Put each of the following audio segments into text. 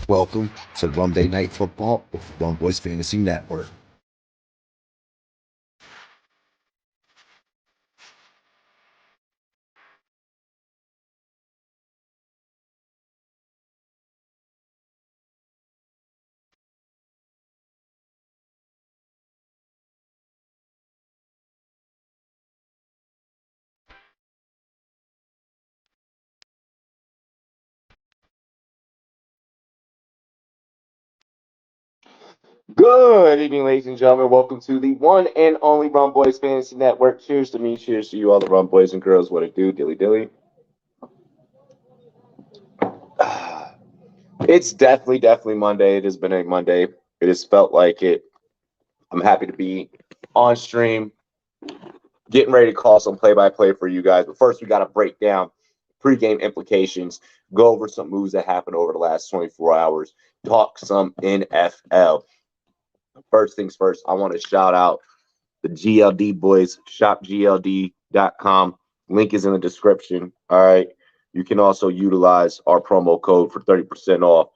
Welcome to Rumday Night Football with Rumboyz Fantasy Network. Good evening, ladies and gentlemen. Welcome to the one and only Rumboyz Fantasy Network. Cheers to me, cheers to you, all the Rumboys and girls. What it do, dilly dilly. It's definitely Monday. It has been a Monday. It has felt like it. I'm happy to be on stream, getting ready to call some play-by-play for you guys. But first, we got to break down pregame implications, go over some moves that happened over the last 24 hours, talk some NFL. First things first, I want to shout out the GLD boys, shopgld.com. Link is in the description. All right. You can also utilize our promo code for 30% off.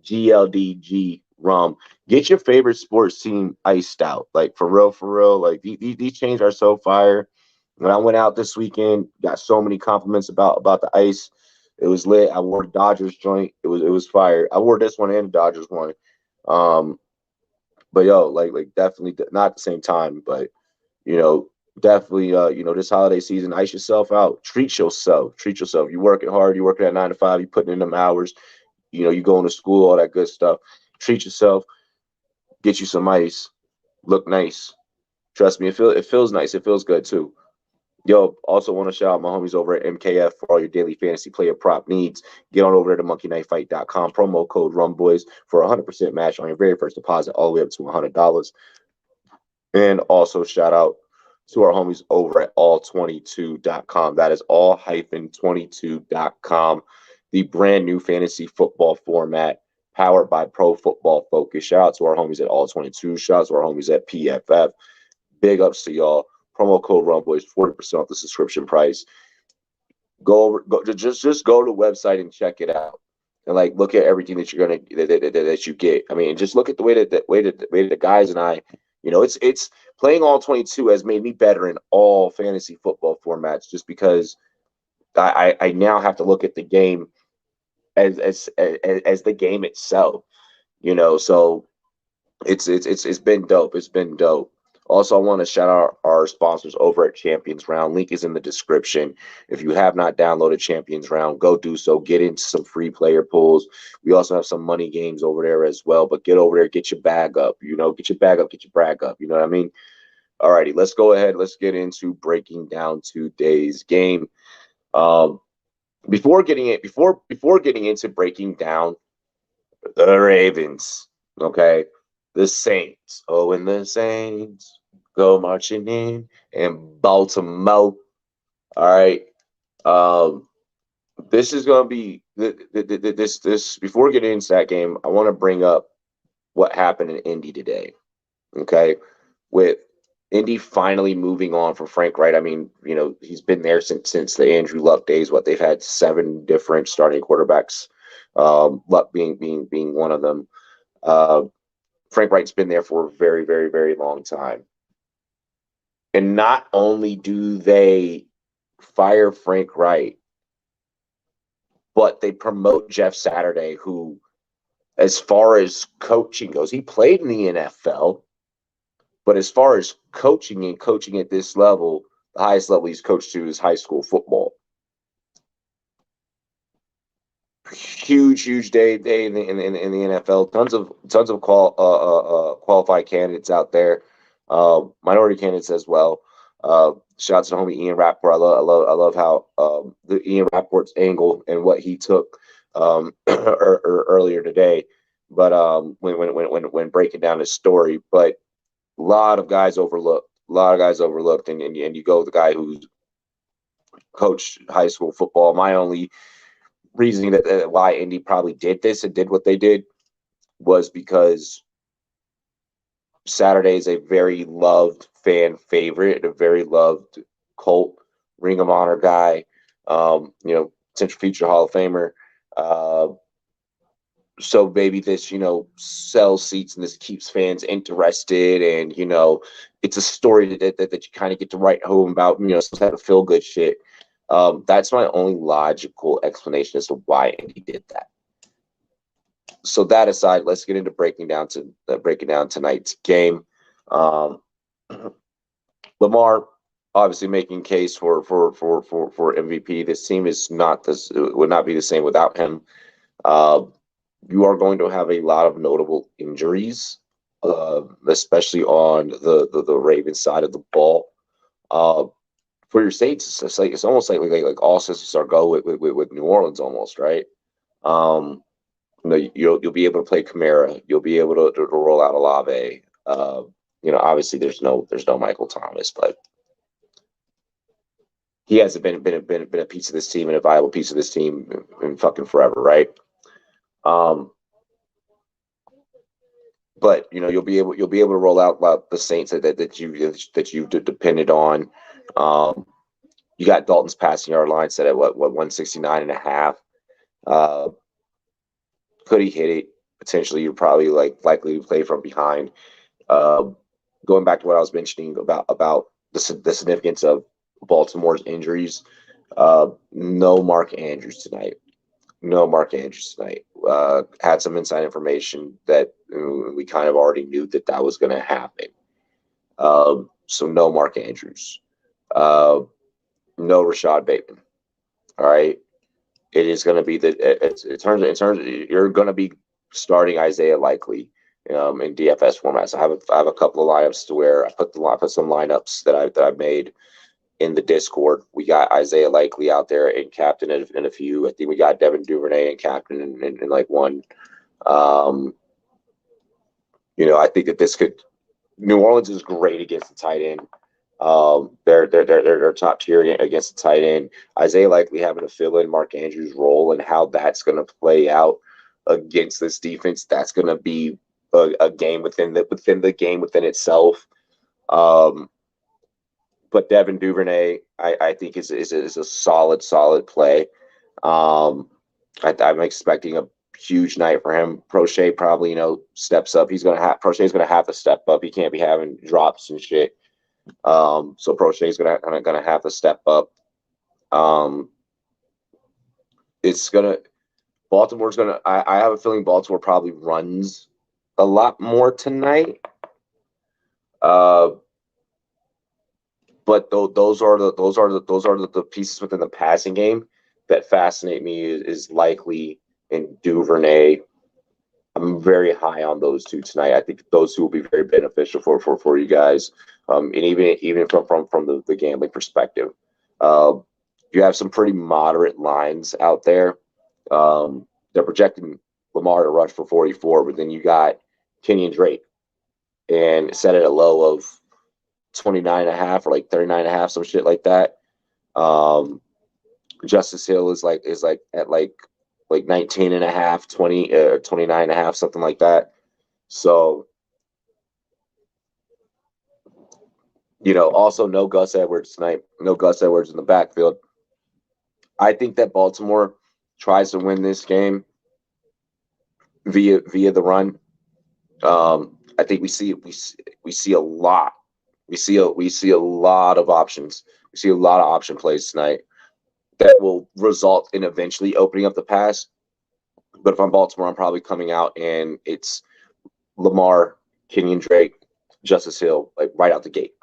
GLDG Rum. Get your favorite sports team iced out. Like for real, for real. Like these chains are so fire. When I went out this weekend, got so many compliments about the ice. It was lit. I wore the Dodgers joint. It was fire. I wore this one and the Dodgers one. But yo, like definitely not at the same time, but you know, definitely this holiday season, ice yourself out. Treat yourself. Treat yourself. You working hard, you working at 9 to 5, you putting in them hours, you going to school, all that good stuff. Treat yourself, get you some ice, look nice. Trust me, it feels nice. It feels good too. Yo, also want to shout out my homies over at MKF for all your daily fantasy player prop needs. Get on over to monkeyknifefight.com. Promo code Rumboyz for 100% match on your very first deposit, all the way up to $100. And also shout out to our homies over at all22.com. That is all-22.com, the brand new fantasy football format powered by Pro Football Focus. Shout out to our homies at all 22. Shout out to our homies at PFF. Big ups to y'all. Promo code Rumboyz, 40% off the subscription price. Just go to the website and check it out. And like look at everything that you're gonna that you get. I mean, just look at the way that the guys and I, it's playing all 22 has made me better in all fantasy football formats just because I now have to look at the game as the game itself. So it's been dope. It's been dope. Also, I want to shout out our sponsors over at Champions Round. Link is in the description. If you have not downloaded Champions Round, go do so. Get into some free player pools. We also have some money games over there as well. But get over there, get your bag up. Get your bag up, get your brag up. You know what I mean? All righty, let's go ahead. Let's get into breaking down today's game. Um, before getting into breaking down the Ravens, okay, the Saints. Oh, and the Saints go marching in Baltimore. All right. Um, this is gonna be this. Before getting into that game, I want to bring up what happened in Indy today. Okay, with Indy finally moving on from Frank Wright. I mean, he's been there since the Andrew Luck days. What they've had 7 different starting quarterbacks. Luck being one of them. Uh, Frank Wright's been there for a very, very, very long time. And not only do they fire Frank Wright, but they promote Jeff Saturday, who, as far as coaching goes, he played in the NFL, but as far as coaching and coaching at this level, the highest level he's coached to is high school football. Huge day in the NFL. Tons of qualified candidates out there, minority candidates as well. Shout out to the homie Ian Rapport. I love how the Ian Rapport's angle and what he took earlier today. But when breaking down his story, but a lot of guys overlooked, and you go with the guy who's coached high school football. My only reasoning that why Indy probably did this and did what they did was because Saturday is a very loved fan favorite, a very loved cult Ring of Honor guy, Central Future Hall of Famer. So maybe this, sells seats and this keeps fans interested, and it's a story that you kind of get to write home about, some type of feel good shit. That's my only logical explanation as to why Indy did that. So that aside, let's get into breaking down tonight's game. Um, Lamar obviously making case for MVP. This team would not be the same without him. Uh, you are going to have a lot of notable injuries, especially on the Ravens side of the ball. Uh, for your Saints, it's almost like all systems are go with New Orleans almost, right? Um, you'll be able to play Kamara. You'll be able to roll out Olave. Obviously there's no Michael Thomas, but he hasn't been a piece of this team and a viable piece of this team in fucking forever, right? But you'll be able to roll out the Saints that you've depended on. You got Dalton's passing yard line set at what 169.5. Could he hit it? Potentially, you're probably likely to play from behind. Going back to what I was mentioning about the significance of Baltimore's injuries. No Mark Andrews tonight. Had some inside information that we kind of already knew that was going to happen. So no Mark Andrews. No Rashad Bateman. All right. It is going to be in terms of you're going to be starting Isaiah Likely in DFS format. So I have a couple of lineups to where I put some lineups that I made in the Discord. We got Isaiah Likely out there and captain in a few. I think we got Devin Duvernay and captain in like one. I think that this could. New Orleans is great against the tight end. They're top tier against the tight end. Isaiah Likely having to fill in Mark Andrews' role and how that's going to play out against this defense. That's going to be a game within the game within itself. But Devin Duvernay, I think is a solid play. I'm expecting a huge night for him. Prochet probably steps up. Prochet's gonna have to step up. He can't be having drops and shit. So Prochet's gonna have to step up. Baltimore's gonna. I have a feeling Baltimore probably runs a lot more tonight. But those are the pieces within the passing game that fascinate me is Likely and Duvernay. I'm very high on those two tonight. I think those two will be very beneficial for you guys, and even from the gambling perspective. You have some pretty moderate lines out there. They're projecting Lamar to rush for 44, but then you got Kenyon Drake and set at a low of 29.5 or like 39.5, some shit like that. Justice Hill is at like 19.5, 20, 29.5, something like that. So, also no Gus Edwards tonight. No Gus Edwards in the backfield. I think that Baltimore tries to win this game via the run. I think we see a lot. We see a lot of options. We see a lot of option plays tonight that will result in eventually opening up the pass. But if I'm Baltimore, I'm probably coming out and it's Lamar, Kenyon Drake, Justice Hill, like right out the gate.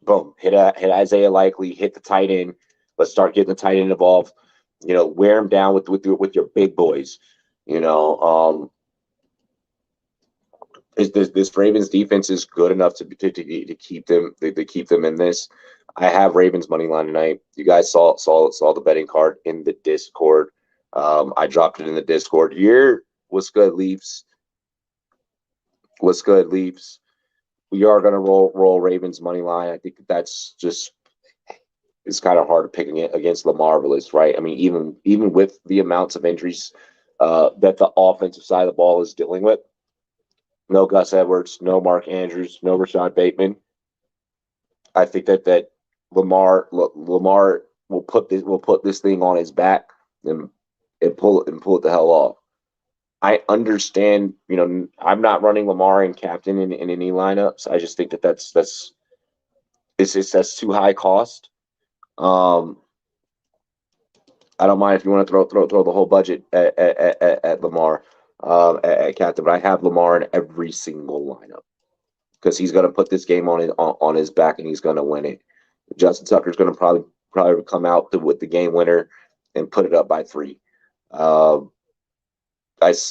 Boom. Hit Isaiah Likely, hit the tight end. Let's start getting the tight end involved. Wear them down with your big boys. This Ravens defense is good enough to keep them in this. I have Ravens money line tonight. You guys saw the betting card in the Discord. I dropped it in the Discord. What's good, Leafs? What's good, Leafs? We are gonna roll Ravens money line. I think that's just it's kind of hard to pick against the Marvelous, right? I mean, even with the amounts of injuries that the offensive side of the ball is dealing with. No Gus Edwards, no Mark Andrews, no Rashad Bateman. I think that Lamar will put this thing on his back and pull it the hell off. I understand, I'm not running Lamar and captain in any lineups. I just think that's too high cost. I don't mind if you want to throw the whole budget at Lamar at captain, but I have Lamar in every single lineup because he's going to put this game on his back and he's going to win it. Justin Tucker's going to probably come out with the game winner and put it up by 3.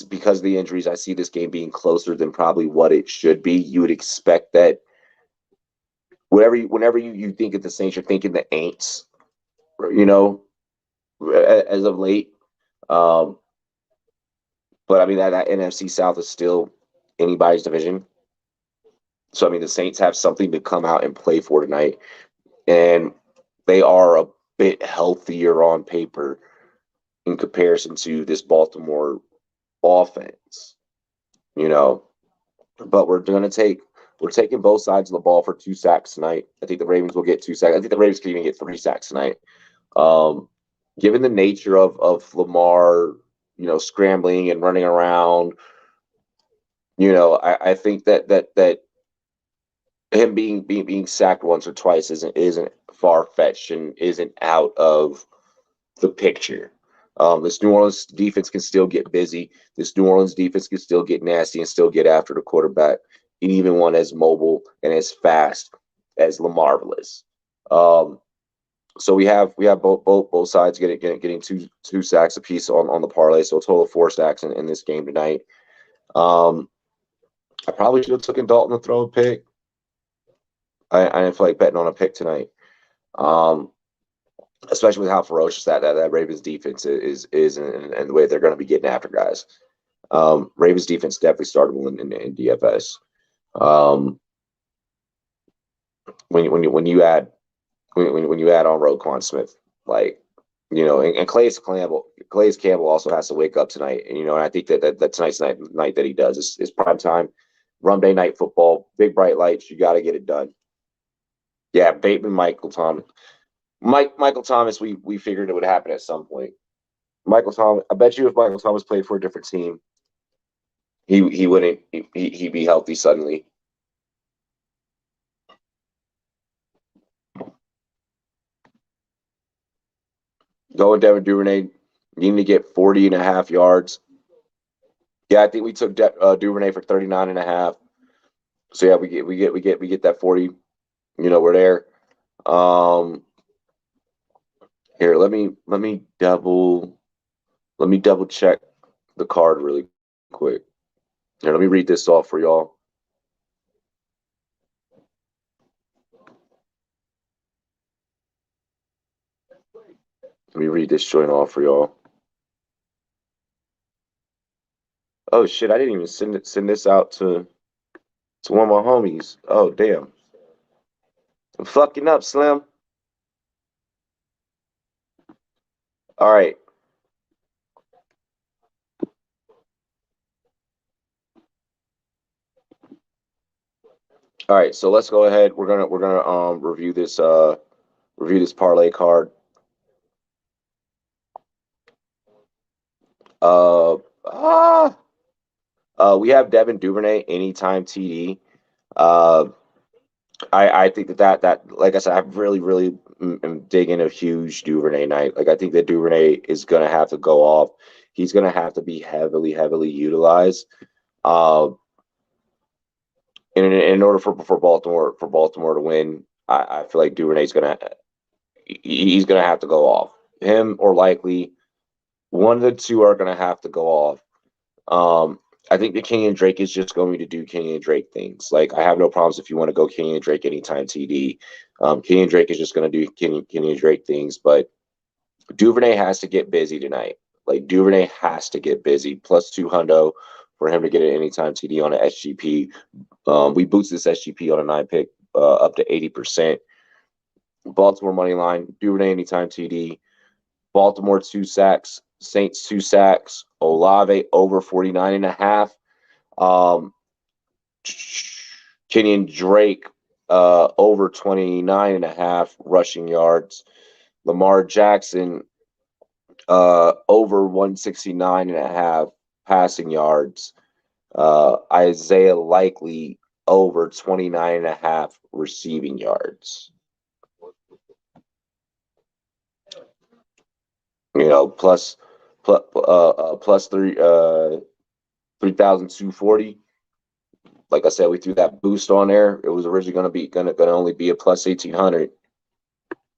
Because of the injuries, I see this game being closer than probably what it should be. You would expect that whenever you think of the Saints, you're thinking the Aints, as of late. But I mean that NFC South is still anybody's division. So I mean the Saints have something to come out and play for tonight, and they are a bit healthier on paper in comparison to this Baltimore offense, But we're taking both sides of the ball for 2 sacks tonight. I think the Ravens will get 2 sacks. I think the Ravens can even get 3 sacks tonight. Given the nature of Lamar, scrambling and running around, I think that him being sacked once or twice isn't far fetched and isn't out of the picture. This New Orleans defense can still get busy. This New Orleans defense can still get nasty and still get after the quarterback, and even one as mobile and as fast as Lamar is. So we have both sides getting two sacks apiece on the parlay. So a total of 4 sacks in this game tonight. I probably should have taken Dalton to throw a pick. I didn't feel like betting on a pick tonight. Especially with how ferocious that Ravens defense is and the way they're going to be getting after guys. Ravens defense definitely startable in DFS. When you add on Roquan Smith, and Calais Campbell also has to wake up tonight. And I think that tonight's night that he does is prime time. Rumday Night Football, big bright lights. You got to get it done. Yeah, Bateman, Michael Thomas. Michael Thomas, we figured it would happen at some point. Michael Thomas, I bet you if Michael Thomas played for a different team, he wouldn't he'd be healthy suddenly. Go with Devin Duvernay. You need to get 40.5 yards. Yeah, I think we took Duvernay for 39.5. So yeah, we get that 40. We're there. Here, let me double check the card really quick. Here, let me read this off for y'all. Let me read this joint off for y'all. Oh shit, I didn't even send this out to one of my homies. Oh damn. I'm fucking up, Slim. All right. All right, so let's go ahead. We're gonna review this parlay card. We have Devin Duvernay anytime TD. I think that like I said, I really am digging a huge Duvernay night. Like I think that Duvernay is gonna have to go off. He's gonna have to be heavily utilized. In order for Baltimore to win, I feel like Duvernay's he's gonna have to go off. Him or likely one of the two are gonna have to go off. I think that Kenyon Drake is just going to do Kenyon Drake things. Like I have no problems if you want to go Kenyon Drake anytime TD. Kenyon Drake is just going to do Kenyon Drake things, but Duvernay has to get busy tonight. Like Duvernay has to get busy. Plus 200 for him to get an anytime TD on an SGP. We boost this SGP on a 9-pick up to 80%. Baltimore money line, Duvernay anytime TD. Baltimore 2 sacks. Saints 2 sacks. Olave over 49.5. Kenyon Drake over 29.5 rushing yards. Lamar Jackson over 169.5 passing yards. Isaiah Likely over 29.5 receiving yards. Plus 3,240. Like I said, we threw that boost on there. It was originally gonna only be a plus 1,800,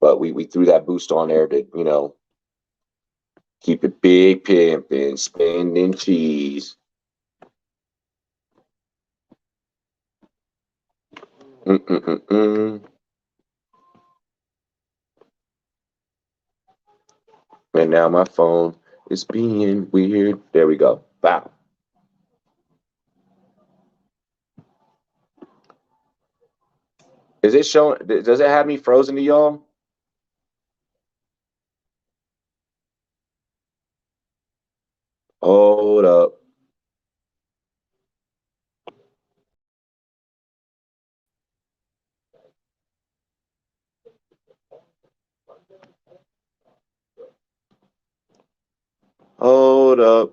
but we threw that boost on there to keep it big pimping, spending cheese. And now my phone is being weird. There we go. Wow. Is it showing? Does it have me frozen to y'all? Hold up. Hold up.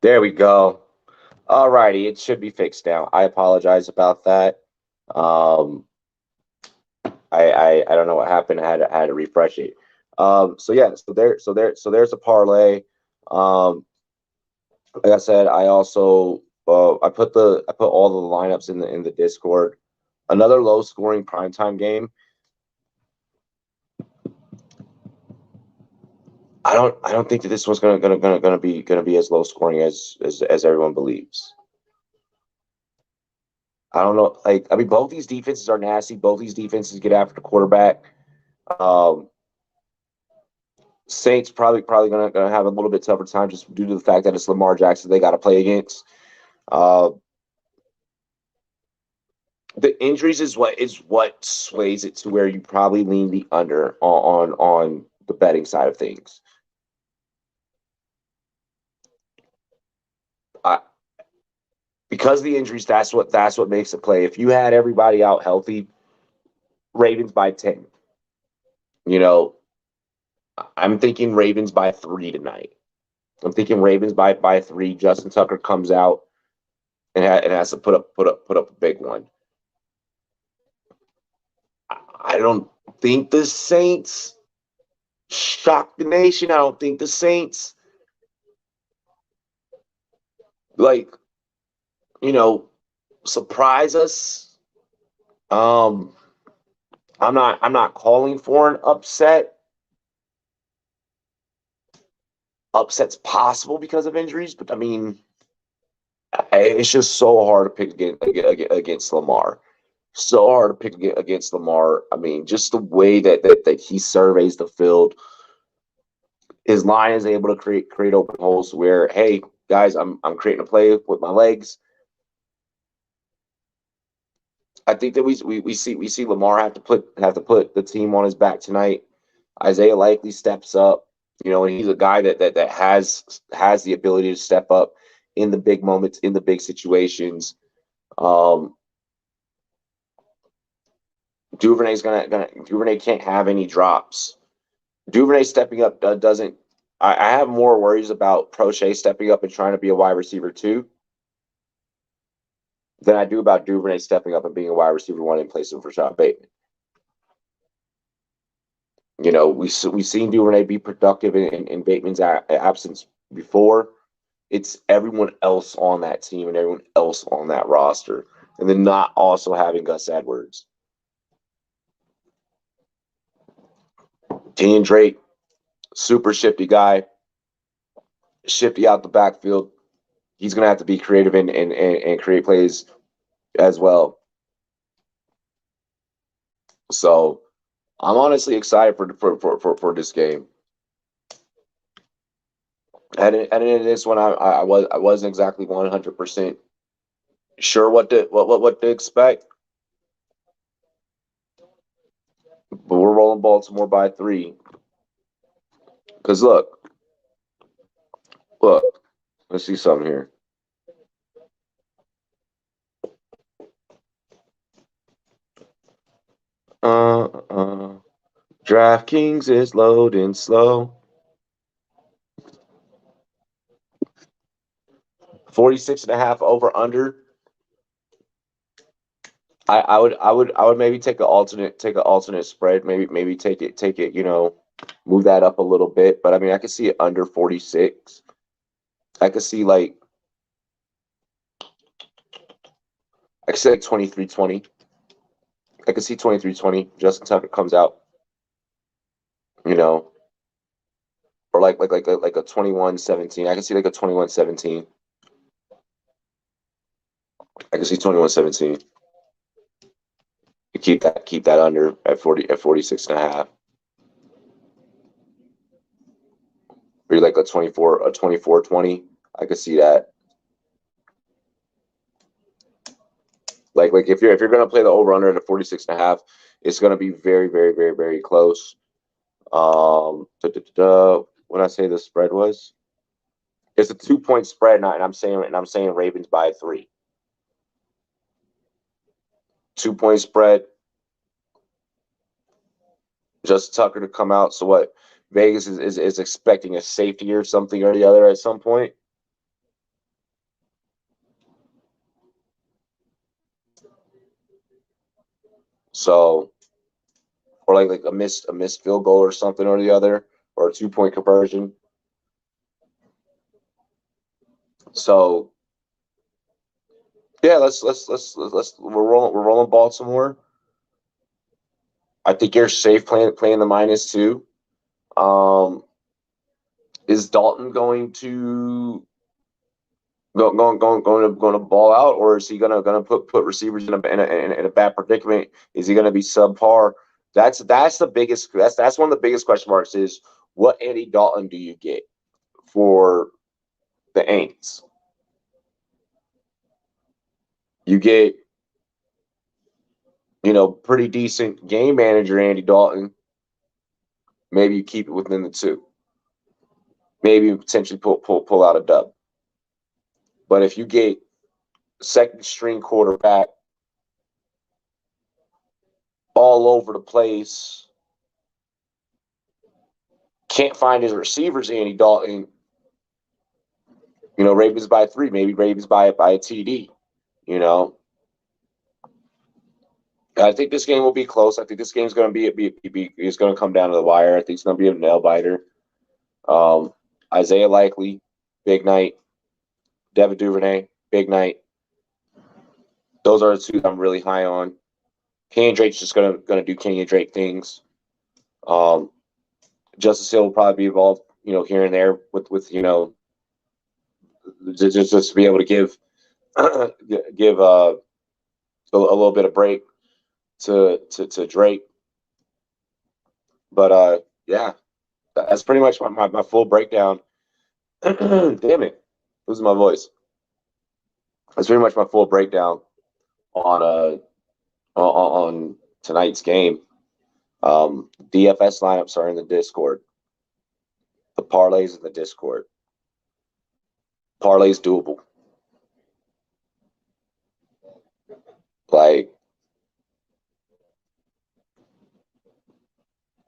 There we go. All righty, it should be fixed now. I apologize about that. Um, I don't know what happened. I had to refresh it. So yeah, so there's a parlay. Um, like I said, I also I put all the lineups in the Discord. Another low scoring primetime game. I don't think that this one's gonna be as low scoring as everyone believes. I don't know. Like, I mean, both these defenses are nasty. Both these defenses get after the quarterback. Um, Saints probably gonna have a little bit tougher time just due to the fact that it's Lamar Jackson they got to play against. Uh, the injuries is what sways it to where you probably lean the under on the betting side of things. I, because of the injuries, that's what makes it play. If you had everybody out healthy, Ravens by 10. You know, I'm thinking Ravens by 3 tonight. I'm thinking Ravens by 3. Justin Tucker comes out and has to put up a big one. I don't think the Saints shock the nation. I don't think the Saints like surprise us. I'm not calling for an upset. Upset's possible because of injuries, but I mean, it's just so hard to pick against Lamar. So hard to pick against Lamar. I mean, just the way that he surveys the field. His line is able to create open holes where, hey guys, I'm creating a play with my legs. I think that we see Lamar have to put the team on his back tonight. Isaiah Likely steps up, and he's a guy that has the ability to step up in the big moments, in the big situations. Duvernay can't have any drops. Duvernay stepping up doesn't. I have more worries about Prochet stepping up and trying to be a wide receiver too than I do about Duvernay stepping up and being a wide receiver one in place of Rashad Bateman. We've seen Duvernay be productive in Bateman's absence before. It's everyone else on that team and everyone else on that roster, and then not also having Gus Edwards. Kenyon Drake, super shifty guy, shifty out the backfield. He's going to have to be creative and create plays as well. So I'm honestly excited for this game. Heading into this one, I wasn't exactly 100% sure what to expect. but we're rolling Baltimore by 3. Because look, let's see something here. DraftKings is loading slow. 46.5 over under. I would maybe take an alternate spread. Maybe take it, move that up a little bit. But I mean, I could see it under 46. I could see like 23-20. I could see 23-20. Justin Tucker comes out, or like a 21-17. I can see like a 21-17. I can see 21-17. Keep that under at 46.5. Or like a 24-20. I could see that. Like if you're gonna play the over under at a 46.5, it's gonna be very, very, very, very close. What I say the spread was? It's a 2-point spread, and I'm saying Ravens by 3. 2-point spread. Justin Tucker to come out. So what? Vegas is expecting a safety or something or the other at some point. So, or like a missed field goal or something or the other, or a 2-point conversion. So, yeah, let's we're rolling Baltimore. I think you're safe playing the -2. Is Dalton going to going to ball out, or is he going to put receivers in a bad predicament? Is he going to be subpar? That's the biggest. That's one of the biggest question marks. Is what Andy Dalton do you get for the Aints? You get, pretty decent game manager Andy Dalton. Maybe you keep it within the 2. Maybe you potentially pull out a dub. But if you get second string quarterback all over the place, can't find his receivers, Andy Dalton, Ravens by 3, maybe Ravens by a TD, I think this game will be close. I think this game's going to it's going to come down to the wire. I think it's going to be a nail biter. Isaiah Likely, big night. Devin Duvernay, big night. Those are the 2 I'm really high on. Kenyon Drake's just going to do Kenyon Drake things. Justice Hill will probably be involved, here and there with just to be able to give give a little bit of break to Drake. But yeah, that's pretty much my full breakdown. Damn it, losing my voice. That's pretty much my full breakdown on tonight's game. DFS lineups are in the Discord. The parlays in the Discord. Parlays doable. Like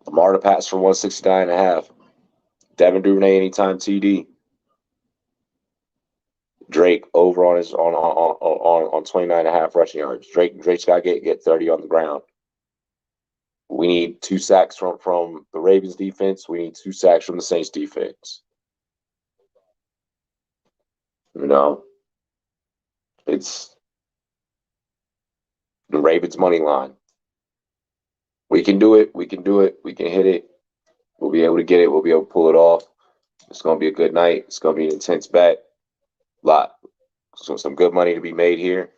Lamar to pass for 169.5. Devin Duvernay anytime TD. Drake over on 29.5 rushing yards. Drake's got to get 30 on the ground. We need 2 sacks from the Ravens defense. We need 2 sacks from the Saints defense. It's the Ravens money line. We can do it. We can do it. We can hit it. We'll be able to get it. We'll be able to pull it off. It's going to be a good night. It's going to be an intense bet. Some good money to be made here.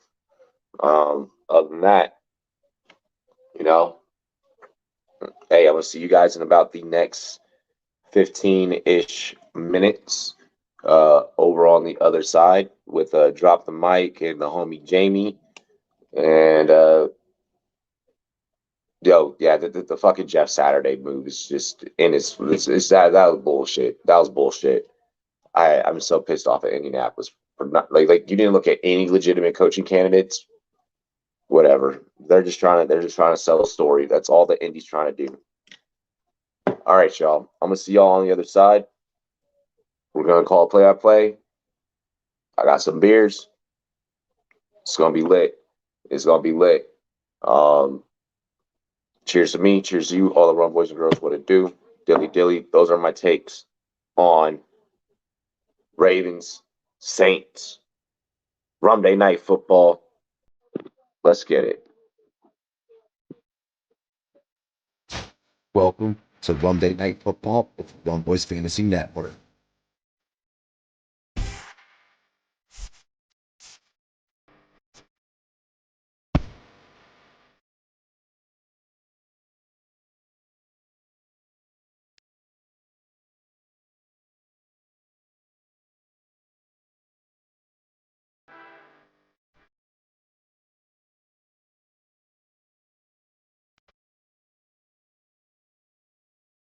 Other than that, hey, I'm going to see you guys in about the next 15-ish minutes over on the other side with Drop the Mic and the homie Jamie. And Yo, yeah, the fucking Jeff Saturday move is just in it's that was bullshit. That was bullshit. I'm so pissed off at Indianapolis for not like you didn't look at any legitimate coaching candidates. Whatever. They're just trying to sell a story. That's all the Indy's trying to do. All right, y'all. I'm gonna see y'all on the other side. We're gonna call play by play. I got some beers. It's gonna be lit. It's gonna be lit. Um, cheers to me. Cheers to you, all the Rum Boys and girls. What it do? Dilly dilly. Those are my takes on Ravens, Saints, Rumday Night Football. Let's get it. Welcome to Rumday Night Football with Rumboyz Fantasy Network.